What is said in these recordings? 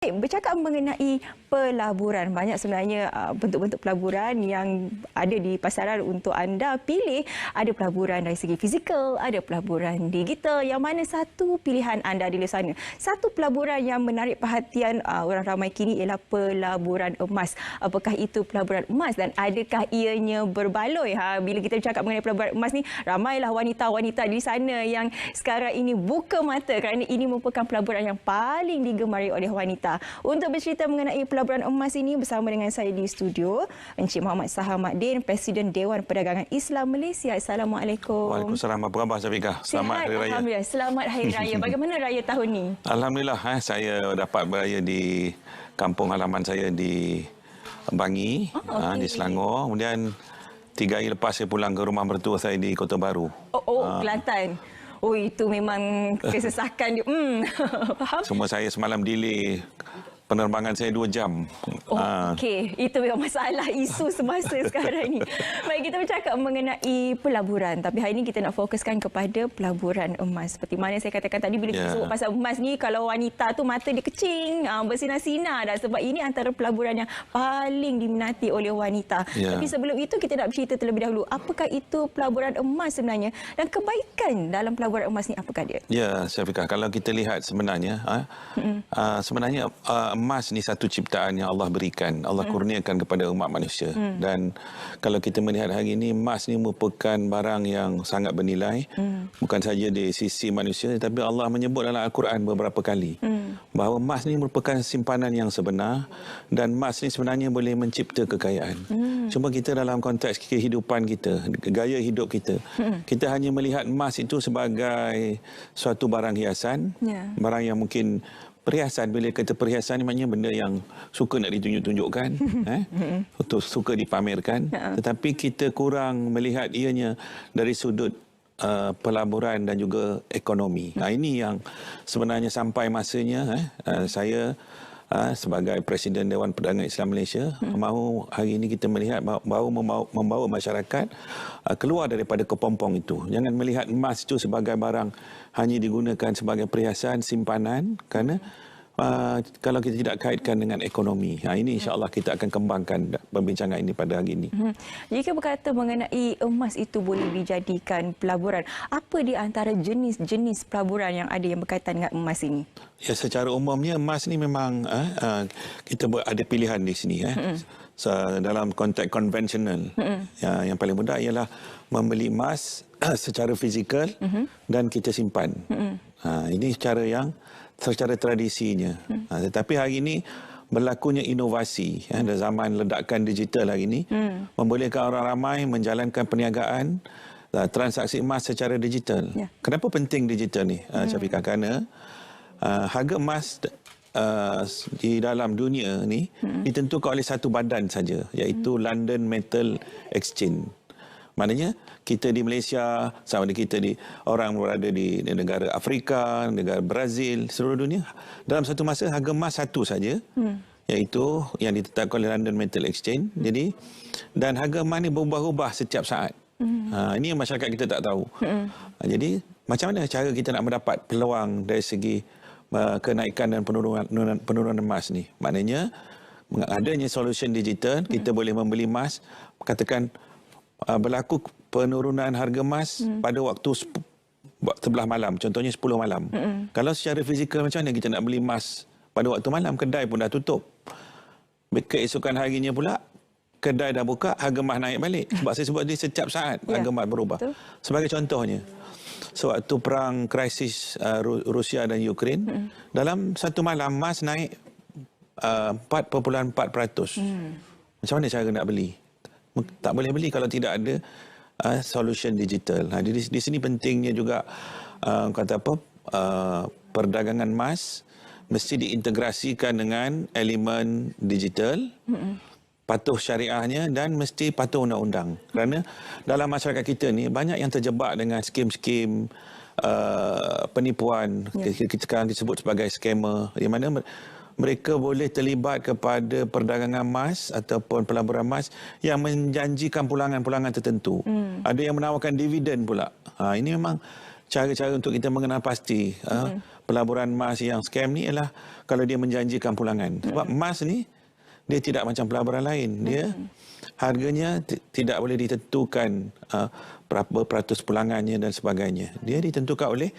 Bercakap mengenai pelaburan, banyak sebenarnya bentuk-bentuk pelaburan yang ada di pasaran untuk anda pilih. Ada pelaburan dari segi fizikal, ada pelaburan digital. Yang mana satu pilihan anda di luar sana? Satu pelaburan yang menarik perhatian orang ramai kini ialah pelaburan emas. Apakah itu pelaburan emas dan adakah ianya berbaloi? Bila kita bercakap mengenai pelaburan emas ni, ramailah wanita-wanita di sana yang sekarang ini buka mata kerana ini merupakan pelaburan yang paling digemari oleh wanita. Untuk bercerita mengenai pelaburan emas ini bersama dengan saya di studio, Encik Muhammad Sahamadin, Presiden Dewan Perdagangan Islam Malaysia. Assalamualaikum. Waalaikumsalam. Apa khabar Syafiqah? Selamat Hari Raya. Alhamdulillah. Selamat Hari Raya. Bagaimana raya tahun ni? Alhamdulillah, saya dapat beraya di kampung halaman saya di Bangi, di Selangor. Kemudian 3 hari lepas saya pulang ke rumah mertua saya di Kota Baru. Kelantan. Oh, itu memang kesesakan dia. Faham? Semua saya semalam delay. Penerbangan saya 2 jam. Okey, itu memang masalah isu semasa sekarang ini. Baik, kita bercakap mengenai pelaburan. Tapi hari ini kita nak fokuskan kepada pelaburan emas. Seperti mana saya katakan tadi, bila kita sebut pasal emas ni, kalau wanita tu mata dia kecing, bersinar-sinar dah. Sebab ini antara pelaburan yang paling diminati oleh wanita. Tapi sebelum itu, kita nak bercerita terlebih dahulu. Apakah itu pelaburan emas sebenarnya? Dan kebaikan dalam pelaburan emas ni apakah dia? Ya, Syafiqah, kalau kita lihat sebenarnya, sebenarnya emas ni satu ciptaan yang Allah berikan, Allah kurniakan kepada umat manusia. Dan kalau kita melihat hari ini, emas ni merupakan barang yang sangat bernilai, bukan saja di sisi manusia, tapi Allah menyebut dalam Al-Quran beberapa kali bahawa emas ni merupakan simpanan yang sebenar, dan emas ni sebenarnya boleh mencipta kekayaan. Cuma kita dalam konteks kehidupan kita, gaya hidup kita, kita hanya melihat emas itu sebagai suatu barang hiasan, barang yang mungkin perhiasan. Bila kata perhiasan ni maknanya benda yang suka nak ditunjuk-tunjukkan, suka dipamerkan. Tetapi kita kurang melihat ianya dari sudut pelaburan dan juga ekonomi. Ini yang sebenarnya sampai masanya saya sebagai Presiden Dewan Perdagangan Islam Malaysia mahu hari ini kita melihat bahawa membawa masyarakat keluar daripada kepompong itu. Jangan melihat emas itu sebagai barang hanya digunakan sebagai perhiasan simpanan, kerana kalau kita tidak kaitkan dengan ekonomi. Ini insya-Allah kita akan kembangkan perbincangan ini pada hari ini. Jika berkata mengenai emas itu boleh dijadikan pelaburan, apa di antara jenis-jenis pelaburan yang ada yang berkaitan dengan emas ini? Ya, secara umumnya emas ni memang kita ada pilihan di sini. Dalam konteks konvensional, yang paling mudah ialah membeli emas secara fizikal dan kita simpan. Ini secara tradisinya. Tetapi hari ini berlakunya inovasi, dan zaman ledakan digital hari ini membolehkan orang ramai menjalankan perniagaan transaksi emas secara digital. Kenapa penting digital ni, Syafiqah? Kerana harga emas di dalam dunia ni ditentukan oleh satu badan saja, iaitu London Metal Exchange. Maknanya kita di Malaysia, sama ada kita orang berada di negara Afrika, negara Brazil, seluruh dunia, dalam satu masa harga emas satu saja, iaitu yang ditetapkan oleh London Metal Exchange. Jadi, dan harga emas ni berubah-ubah setiap saat. Ini yang masyarakat kita tak tahu. Jadi macam mana cara kita nak mendapat peluang dari segi kenaikan dan penurunan emas ni? Maknanya adanya solution digital, kita boleh membeli emas, katakan berlaku penurunan harga emas pada waktu 11 malam, contohnya 10 malam. Kalau secara fizikal macam mana kita nak beli emas pada waktu malam? Kedai pun dah tutup. Keesokan harinya pula kedai dah buka, harga emas naik balik. Sebab saya sebut tadi, setiap saat harga emas berubah. Sebagai contohnya, sewaktu perang krisis Rusia dan Ukraine, dalam satu malam emas naik 4.4%. Macam mana cara nak beli? Tak boleh beli kalau tidak ada solution digital. Di sini pentingnya juga perdagangan emas mesti diintegrasikan dengan elemen digital, patuh syariahnya, dan mesti patuh undang-undang. Kerana dalam masyarakat kita ni banyak yang terjebak dengan skim-skim penipuan, sekarang disebut sebagai scammer, di mana mereka boleh terlibat kepada perdagangan emas ataupun pelaburan emas yang menjanjikan pulangan-pulangan tertentu. Ada yang menawarkan dividen pula. Ini memang cara-cara untuk kita mengenal pasti pelaburan emas yang scam ni ialah kalau dia menjanjikan pulangan. Sebab emas ni dia tidak macam pelaburan lain. Dia harganya tidak boleh ditentukan berapa peratus pulangannya dan sebagainya. Dia ditentukan oleh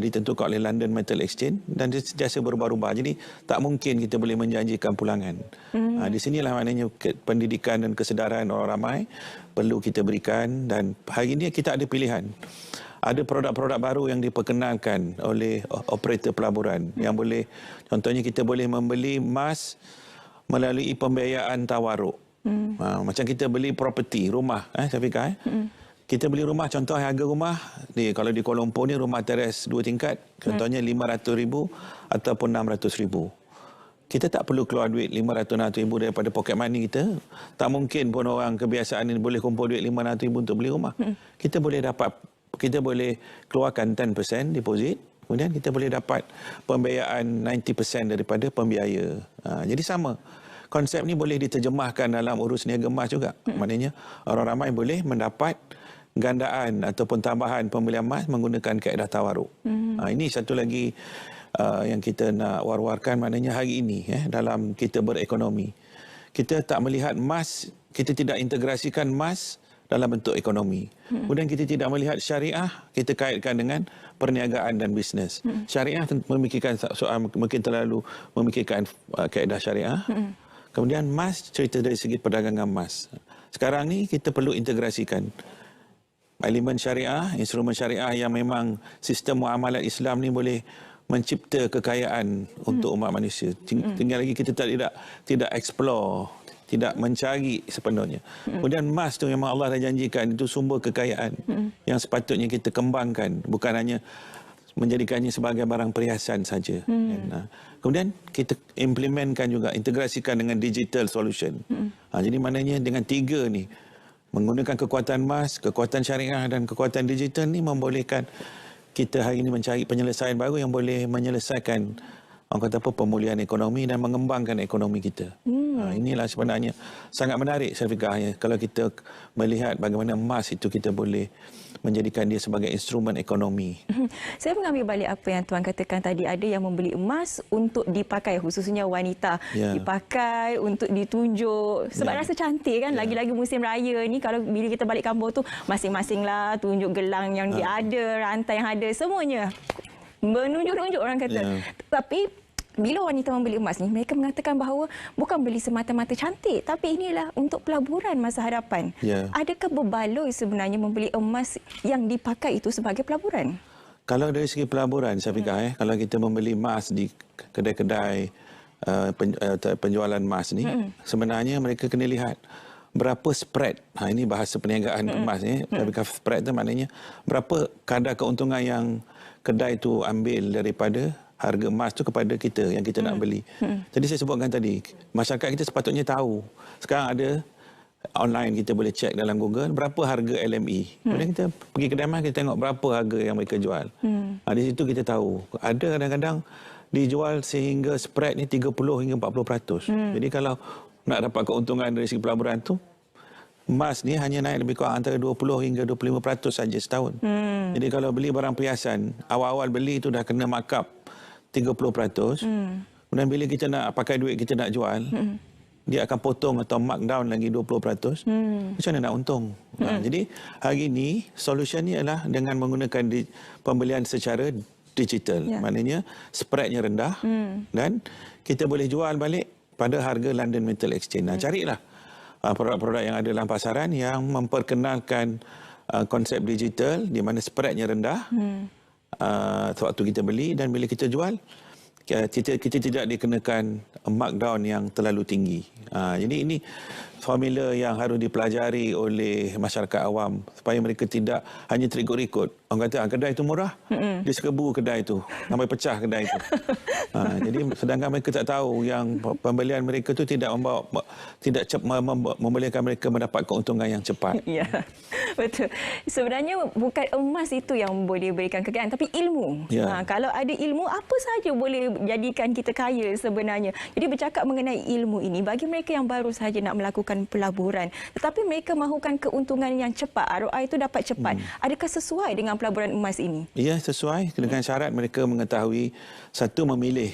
ditentukan oleh London Metal Exchange dan dia sentiasa berubah-ubah. Jadi tak mungkin kita boleh menjanjikan pulangan. Di sinilah maknanya pendidikan dan kesedaran orang ramai perlu kita berikan, dan hari ini kita ada pilihan. Ada produk-produk baru yang diperkenalkan oleh operator pelaburan yang boleh, contohnya kita boleh membeli emas melalui pembiayaan tawaruk. Macam kita beli property, rumah, Syafiqah. Kita beli rumah, contoh harga rumah kalau di Kuala Lumpur ni rumah teres 2 tingkat, contohnya 500,000 ataupun 600,000. Kita tak perlu keluar duit 500,000 daripada poket money kita. Tak mungkin pun orang kebiasaan ni boleh kumpul duit 500,000 untuk beli rumah. Kita boleh keluarkan 10% deposit, kemudian kita boleh dapat pembiayaan 90% daripada pembiaya. Jadi sama. Konsep ni boleh diterjemahkan dalam urus niaga emas juga. Maknanya orang ramai boleh mendapat gandaan ataupun tambahan pembelian emas menggunakan kaedah tawaruk. Ini satu lagi yang kita nak war-warkan, maknanya hari ini dalam kita berekonomi. Kita tak melihat emas, kita tidak integrasikan emas dalam bentuk ekonomi. Kemudian kita tidak melihat syariah, kita kaitkan dengan perniagaan dan bisnes. Syariah memikirkan soal, mungkin terlalu memikirkan kaedah syariah. Kemudian emas, cerita dari segi perdagangan emas. Sekarang ni kita perlu integrasikan elemen syariah, instrumen syariah yang memang sistem muamalat Islam ni boleh mencipta kekayaan untuk umat manusia. Tinggal lagi kita tidak explore, tidak mencari sepenuhnya. Kemudian emas tu memang Allah dah janjikan itu sumber kekayaan yang sepatutnya kita kembangkan, bukan hanya menjadikannya sebagai barang perhiasan saja. Kemudian kita implementkan juga, integrasikan dengan digital solution. Jadi maknanya dengan 3 ni, menggunakan kekuatan emas, kekuatan syariah dan kekuatan digital ni membolehkan kita hari ini mencari penyelesaian baru yang boleh menyelesaikan pemulihan ekonomi dan mengembangkan ekonomi kita. Inilah sebenarnya sangat menarik, Syafiqah, kalau kita melihat bagaimana emas itu kita boleh menjadikan dia sebagai instrumen ekonomi. Saya mengambil balik apa yang Tuan katakan tadi, ada yang membeli emas untuk dipakai, khususnya wanita, dipakai untuk ditunjuk sebab rasa cantik kan. Lagi-lagi musim raya ni, kalau bila kita balik kampung tu masing-masing lah tunjuk gelang yang dia ada, rantai yang ada, semuanya menunjuk-nunjuk orang kata. Tapi bila wanita membeli emas ni, mereka mengatakan bahawa bukan beli semata-mata cantik, tapi inilah untuk pelaburan masa hadapan. Adakah berbaloi sebenarnya membeli emas yang dipakai itu sebagai pelaburan? Kalau dari segi pelaburan, Syafiqah, kalau kita membeli emas di kedai-kedai penjualan emas ni, sebenarnya mereka kena lihat berapa spread. Ini bahasa perniagaan emas ni. Spread tu maknanya berapa kadar keuntungan yang kedai tu ambil daripada harga emas tu kepada kita yang kita nak beli. Jadi saya sebutkan tadi, masyarakat kita sepatutnya tahu. Sekarang ada online, kita boleh cek dalam Google berapa harga LME. Kemudian kita pergi kedai emas, kita tengok berapa harga yang mereka jual. Di situ kita tahu. Ada kadang-kadang dijual sehingga spread ni 30 hingga 40%. Jadi kalau nak dapat keuntungan dari segi pelaburan tu, emas ni hanya naik lebih kurang antara 20 hingga 25% saja setahun. Jadi kalau beli barang perhiasan, awal-awal beli tu dah kena markup 30%. Kemudian bila kita nak pakai duit, kita nak jual, dia akan potong atau markdown lagi 20%. Macam mana nak untung? Jadi hari ini solution ni adalah dengan menggunakan pembelian secara digital. Maknanya spreadnya rendah dan kita boleh jual balik pada harga London Metal Exchange. Carilah produk-produk yang ada dalam pasaran yang memperkenalkan konsep digital di mana spreadnya rendah. Waktu kita beli dan bila kita jual, kita tidak dikenakan markdown yang terlalu tinggi. Jadi ini formula yang harus dipelajari oleh masyarakat awam supaya mereka tidak hanya terikut-ikut. Orang kata kedai itu murah, dia serbu kedai itu sampai pecah kedai itu. Jadi sedangkan mereka tak tahu yang pembelian mereka itu tidak membolehkan mereka mendapat keuntungan yang cepat. Ya, betul. Sebenarnya bukan emas itu yang boleh berikan kekayaan, tapi ilmu. Kalau ada ilmu, apa saja boleh jadikan kita kaya sebenarnya. Jadi bercakap mengenai ilmu ini, bagi mereka yang baru sahaja nak melakukan melakukan pelaburan. Tetapi mereka mahukan keuntungan yang cepat. ROI itu dapat cepat. Adakah sesuai dengan pelaburan emas ini? Ya, sesuai dengan syarat mereka mengetahui satu memilih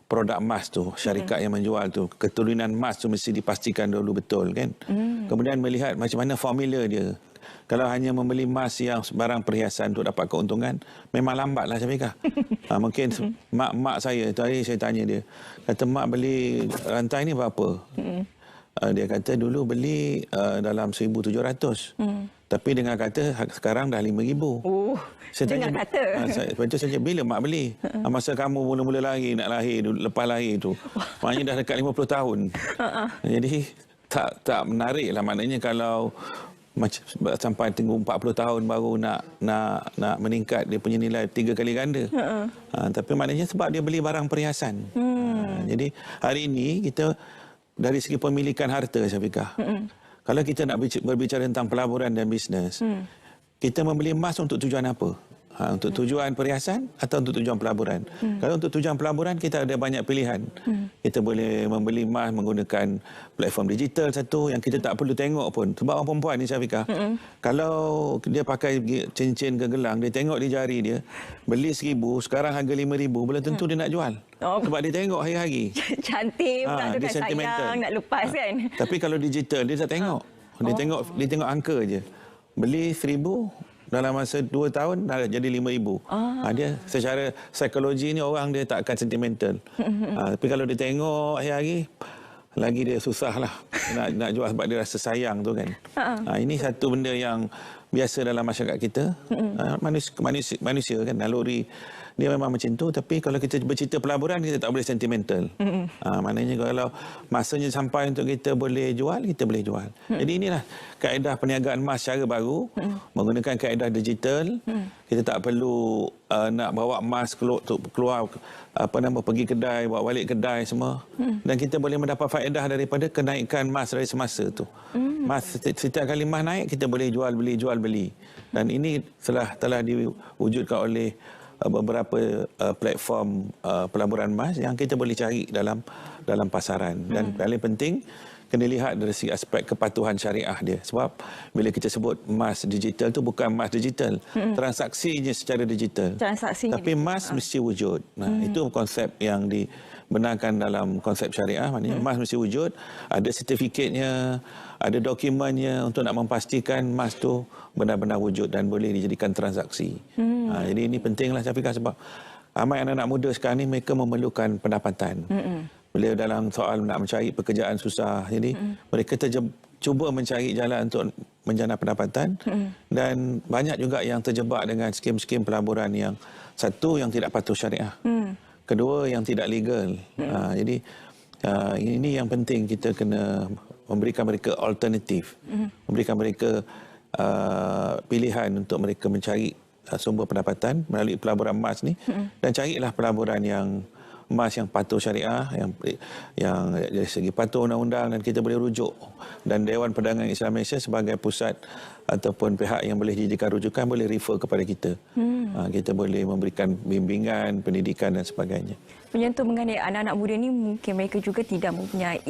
produk emas tu, syarikat yang menjual tu, keturunan emas tu mesti dipastikan dulu betul kan. Kemudian melihat macam mana formula dia. Kalau hanya membeli emas yang barang perhiasan untuk dapat keuntungan, memang lambatlah Syafiqah. Mungkin mak saya tu hari saya tanya dia, kata mak beli rantai ni berapa? Dia kata dulu beli dalam 1,700. Tapi dengan kata sekarang dah 5,000. Saya tanya, lepas tu saya bila mak beli? Masa kamu mula-mula lahir, nak lahir, lepas lahir tu. Maknanya dah dekat 50 tahun. Jadi tak menarik lah. Maknanya kalau sampai tunggu 40 tahun baru nak meningkat dia punya nilai 3 kali ganda. Tapi maknanya sebab dia beli barang perhiasan. Jadi hari ini kita dari segi pemilikan harta Syafiqah. Kalau kita nak berbicara tentang pelaburan dan bisnes, kita membeli emas untuk tujuan apa? Untuk tujuan perhiasan atau untuk tujuan pelaburan? Kalau untuk tujuan pelaburan, kita ada banyak pilihan. Kita boleh membeli emas menggunakan platform digital satu yang kita tak perlu tengok pun. Sebab orang perempuan ni Syafiqah, kalau dia pakai cincin ke gelang, dia tengok di jari dia, beli 1,000, sekarang harga 5,000, belum tentu dia nak jual. Sebab dia tengok hari-hari. Cantik pula tu kan, sayang nak lepas kan. Tapi kalau digital, dia tak tengok. Dia tengok angka je. Beli 1,000, dalam masa 2 tahun dah jadi 5,000. Dia secara psikologi ni orang dia tak akan sentimental. Tapi kalau dia tengok hari-hari, lagi dia susah lah nak jual sebab dia rasa sayang tu kan. Ini satu benda yang biasa dalam masyarakat kita. Manusia kan, naluri dia memang macam tu. Tapi kalau kita bercerita pelaburan, kita tak boleh sentimental. Maknanya kalau masanya sampai untuk kita boleh jual, kita boleh jual. Jadi inilah kaedah perniagaan emas secara baru, menggunakan kaedah digital. Kita tak perlu nak bawa emas keluar pergi kedai, bawa balik kedai semua. Dan kita boleh mendapat faedah daripada kenaikan emas dari semasa tu. Emas setiap kali emas naik, kita boleh jual beli. Dan ini telah diwujudkan oleh beberapa platform pelaburan emas yang kita boleh cari dalam pasaran. Dan paling penting, kena lihat dari segi aspek kepatuhan syariah dia. Sebab bila kita sebut emas digital tu bukan emas digital, transaksinya secara digital. Tapi emas mesti wujud. Itu konsep yang dibenarkan dalam konsep syariah. Maknanya emas mesti wujud, ada sertifikatnya, ada dokumennya untuk nak memastikan emas tu benar-benar wujud dan boleh dijadikan transaksi. Jadi ini pentinglah Syafiqah, sebab ramai anak-anak muda sekarang ni mereka memerlukan pendapatan. Bila dalam soal nak mencari pekerjaan susah, jadi mereka cuba mencari jalan untuk menjana pendapatan. Dan banyak juga yang terjebak dengan skim-skim pelaburan yang satu yang tidak patuh syariah, kedua yang tidak legal. Jadi ini yang penting, kita kena memberikan mereka alternatif, memberikan mereka pilihan untuk mereka mencari sumber pendapatan melalui pelaburan emas ni. Dan carilah pelaburan yang emas yang patuh syariah, yang dari segi patuh undang-undang, dan kita boleh rujuk. Dan Dewan Perdagangan Islam Malaysia sebagai pusat ataupun pihak yang boleh dijadikan rujukan boleh refer kepada kita. Kita boleh memberikan bimbingan, pendidikan dan sebagainya. Menyentuh mengenai anak-anak muda ni, mungkin mereka juga tidak mempunyai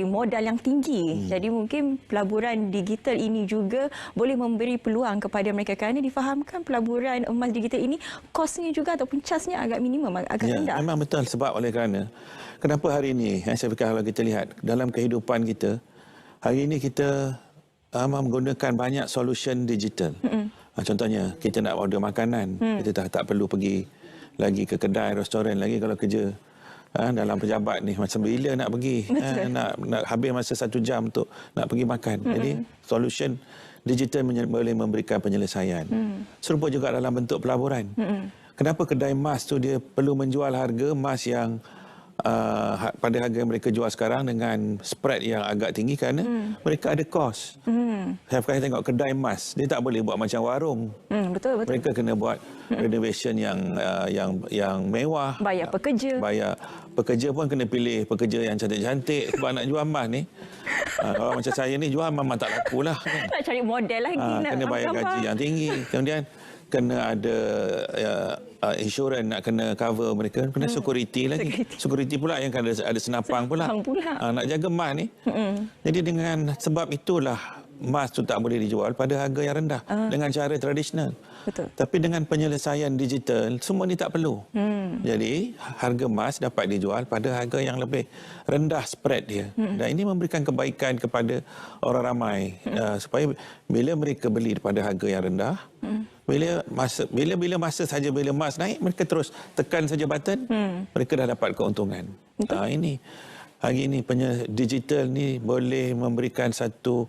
modal yang tinggi. Jadi mungkin pelaburan digital ini juga boleh memberi peluang kepada mereka, kerana difahamkan pelaburan emas digital ini kosnya juga ataupun casnya agak minimum, agak rendah. Memang betul, sebab oleh kerana kenapa hari ini, saya fikir kalau kita lihat dalam kehidupan kita, hari ini kita menggunakan banyak solution digital. Contohnya kita nak order makanan, kita tak perlu pergi lagi ke kedai, restoran lagi. Kalau kerja dalam pejabat ni, macam bila nak pergi, nak habis masa 1 jam untuk nak pergi makan. Jadi solution digital boleh memberikan penyelesaian. Serupa juga dalam bentuk pelaburan. Kenapa kedai emas tu dia perlu menjual harga emas yang pada harga yang mereka jual sekarang dengan spread yang agak tinggi, kerana mereka ada kos. Saya tengok kedai emas, dia tak boleh buat macam warung. Betul. Mereka kena buat renovation yang mewah. Bayar pekerja pun kena pilih pekerja yang cantik-cantik, sebab nak jual emas ni. Orang macam saya ni jual memang tak laku lah. Nak cari model lagi. Kena bayar gaji yang tinggi. Kemudian kena ada insurans, nak kena cover mereka, kena security lagi. Security pula yang ada senapang pula. Nak jaga emas ni. Jadi dengan sebab itulah emas tu tak boleh dijual pada harga yang rendah dengan cara tradisional. Betul. Tapi dengan penyelesaian digital, semua ni tak perlu. Jadi harga emas dapat dijual pada harga yang lebih rendah spread dia. Dan ini memberikan kebaikan kepada orang ramai supaya bila mereka beli pada harga yang rendah, bila masa saja bila emas naik, mereka terus tekan saja button, mereka dah dapat keuntungan. Ini hari ini digital ni boleh memberikan satu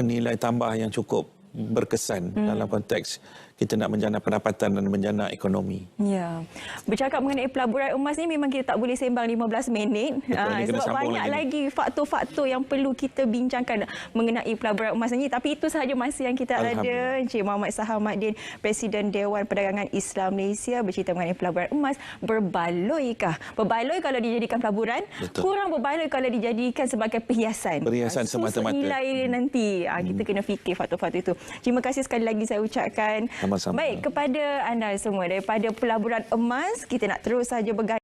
nilai tambah yang cukup berkesan dalam konteks kita nak menjana pendapatan dan menjana ekonomi. Ya. Bercakap mengenai pelaburan emas ni memang kita tak boleh sembang 15 minit. Sebab banyak lagi faktor-faktor yang perlu kita bincangkan mengenai pelaburan emas ni. Tapi itu sahaja masa yang kita ada. Encik Muhammad Sahamuddin, Presiden Dewan Perdagangan Islam Malaysia, bercerita mengenai pelaburan emas. Berbaloikah? Berbaloi kalau dijadikan pelaburan, kurang berbaloi kalau dijadikan sebagai perhiasan. Perhiasan semata-mata. Nilai nanti. Kita kena fikir faktor-faktor itu. Terima kasih sekali lagi saya ucapkan. Sama-sama. Baik, kepada anda semua, daripada pelaburan emas, kita nak terus saja bergantung